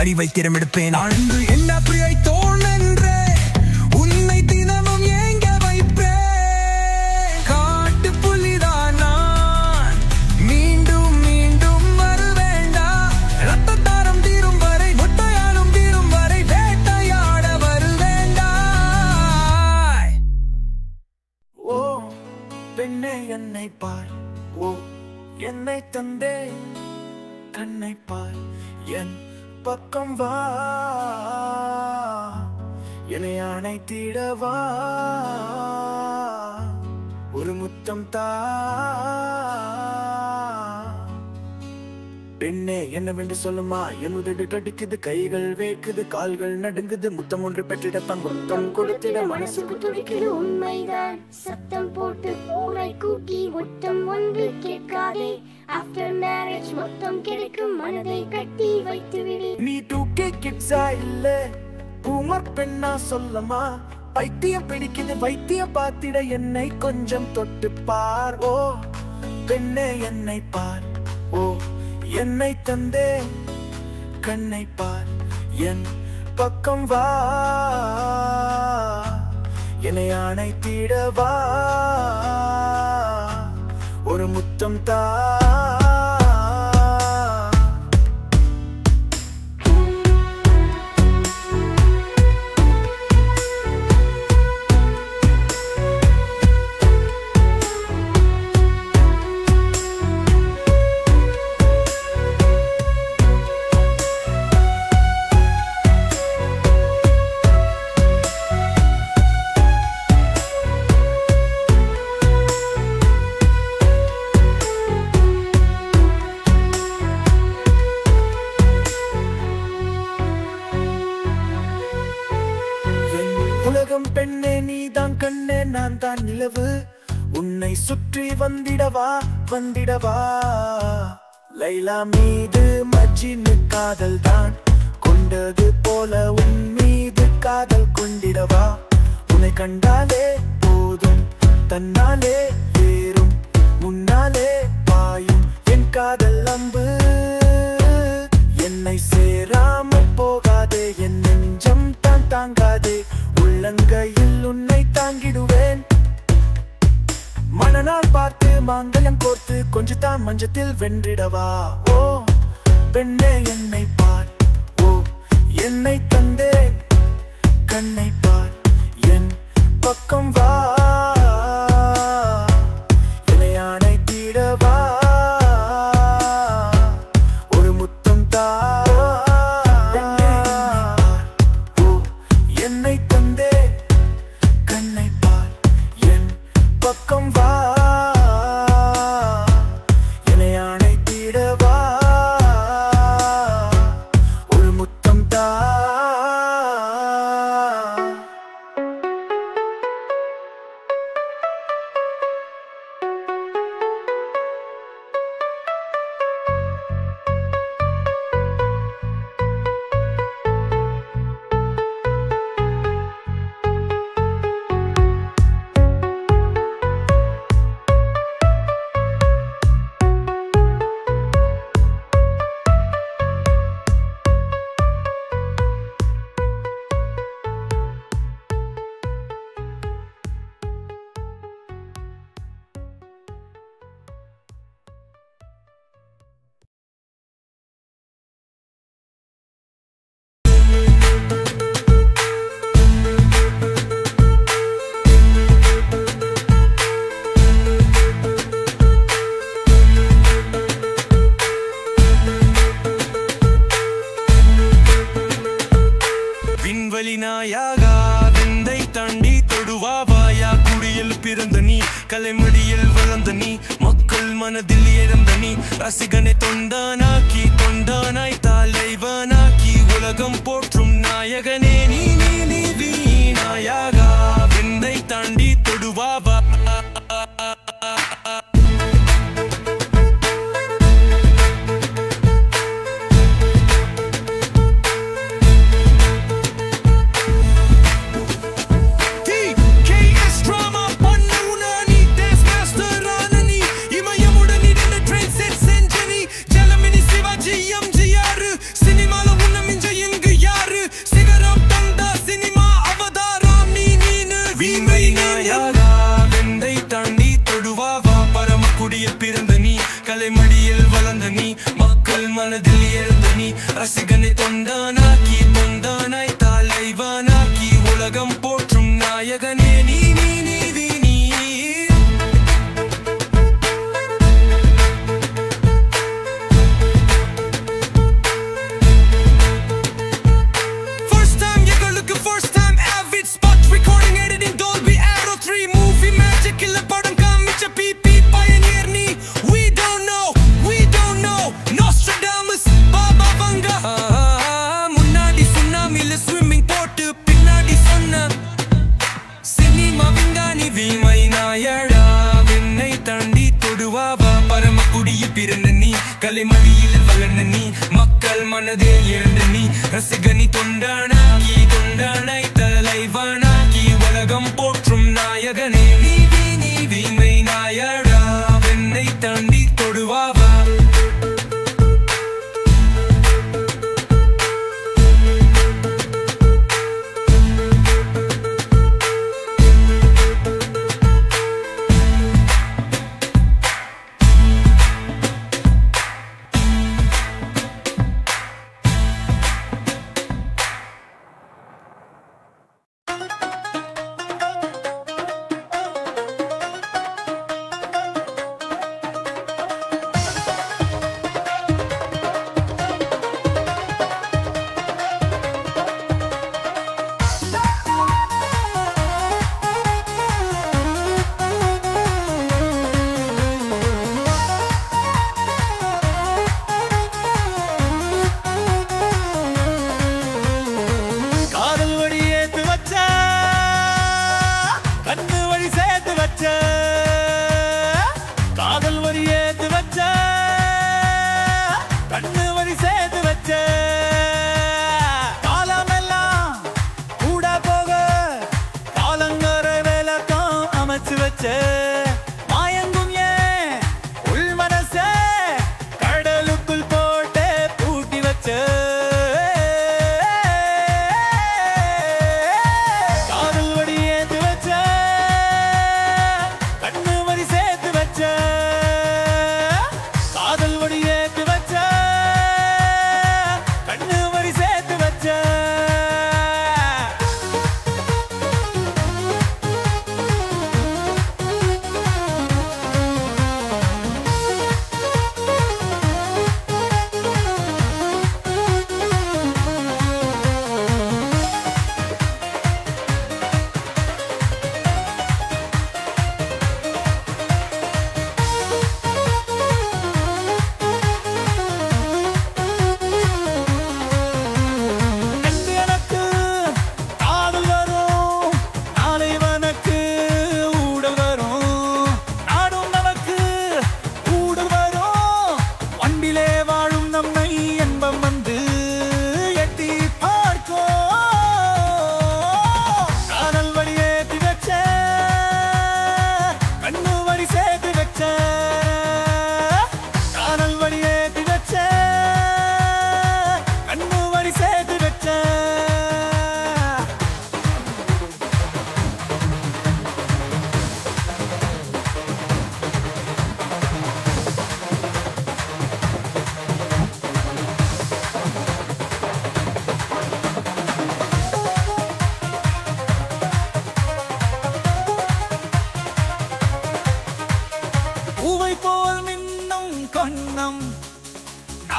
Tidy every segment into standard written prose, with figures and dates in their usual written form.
அறிவை திறமெடுப்பேன் ஆழ்ந்து என்ன பிரியை தோன்றென்றே உன்னை தினமும் ஏங்க வைப்பேன் காட்டு புலிதான் நான் மீண்டும் மீண்டும் வருவேண்டா ரத்தத்தாரம் தீரும் வரை முட்டையாலும் தீரும் வரை வேட்டையாட வருவேண்டா ஓ பெண்ணே என்னை பார் ஓ என்னை தந்தே கண்ணை பார் என் பக்கம் வா என்னை அணைத்திடவா ஒரு முத்தம் தா பெண்ணே என்னவென்று சொல்லுமா என் உதடு கடிக்குது கைகள் வேக்குது கால்கள் நடுங்குது முத்தம் ஒன்று பெற்றிட முத்தம் கொடுத்திட மனசுக்கு துடிக்குது உண்மைதான் சத்தம் போட்டு ஊரை கூட்டி ஒட்டம் ஒன்று கேட்காதே ஆஃப்டர் மேரேஜ் மொத்தம் கிடைக்கும் மனதை கட்டி வைத்து விடு நீ 2K கிட்ஸா இல்ல பூமர் பெண்ணா சொல்லமா பைத்தியம் பிடிக்குது வைத்தியம் பார்த்திட என்னை கொஞ்சம் தொட்டு பார் ஓ பெண்ணே என்னை பார் ஓ என்னை தந்தே கண்ணை பார் என் பக்கம் வா என்னை அணைத்திடவா ஒரு முத்தம் தா உலகம் பெண்ணே நீதான் கண்ணே நான் தான் நிலவு உன்னை சுற்றி வந்திடவா வந்திடவா லைலா மீது மஜ்னு காதல் தான் கொண்டது போல உன் மீது காதல் கொண்டிடவா உன்னை கண்டாலே போதும் தன்னாலே ஏறும் முன்னாலே பாயும் என் காதல் அம்பு என்னை சேராமல் போகாதே என் நெஞ்சம் தான் தாங்காதே உள்ளங்கையில் உன்னை தாங்கிடுவேன் மனநாள் பார்த்து மாங்கல்யம் கோர்த்து கொஞ்சத்தான் மஞ்சத்தில் வென்றிடவா ஓ பெண்ணே என்னை பார் ஓ என்னை தந்தே கண்ணை பார் என் பக்கம் வா என்னை அணைத்திடவா ஒரு முத்தம் தா என்னை தந்தே கண்ணை பார் என் பக்கம் வா என்னை அணைத்திடவா ஒரு முத்தம் தா நாயாகா வெந்தை தாண்டி தொடுவாவாயா குடியில் பிறந்த நீ கலைமடியில் வளர்ந்த நீ மக்கள் மனதில் இறந்த நீ ரசிகனை தொண்டானாக்கி தொண்டானாய் தலைவனாக்கி உலகம் போற்றும் நாயகனே நீ நீ நீ வீணாயாகா வெந்தை தாண்டி தொடுவாவா சினிமால உன்ன மிஞ்ச உலகம் போற்றும் நாயகனே நீ நீ நீதி நீ First time எங்களுக்கு first time avid spot recording editing Dolby Atmos 3 movie magic இல்ல படம் காமிச்ச PP pioneer நீ we don't know Nostradamus Baba Vanga முன்னாடி சுனாமில swimming போட்டு பின்னாடி சொன்ன சினிமா விஞ்ஞானி வீமை நாயடா என்னை தாண்டி தொடுவாவா பரமக்குடியில் பிறந்த நீ கலைமடியில் வளர்ந்த நீ மக்கள் மனதே எழுந்த நீ ரசிகனி தொண்டானாய் தலைவானாக்கி உலகம் போற்றும் நாயகனே நீ வீமை நாயடா என்னை தாண்டி தொடுவாவா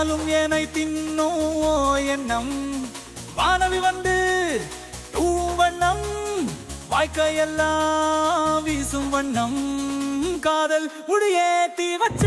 நாளும் ஏனை தின்னோ எண்ணம் வானவி வந்து தூவும் வண்ணம் வாய்க்கையெல்லாம் வீசும் வண்ணம் காதல் முடியேத்தி வச்ச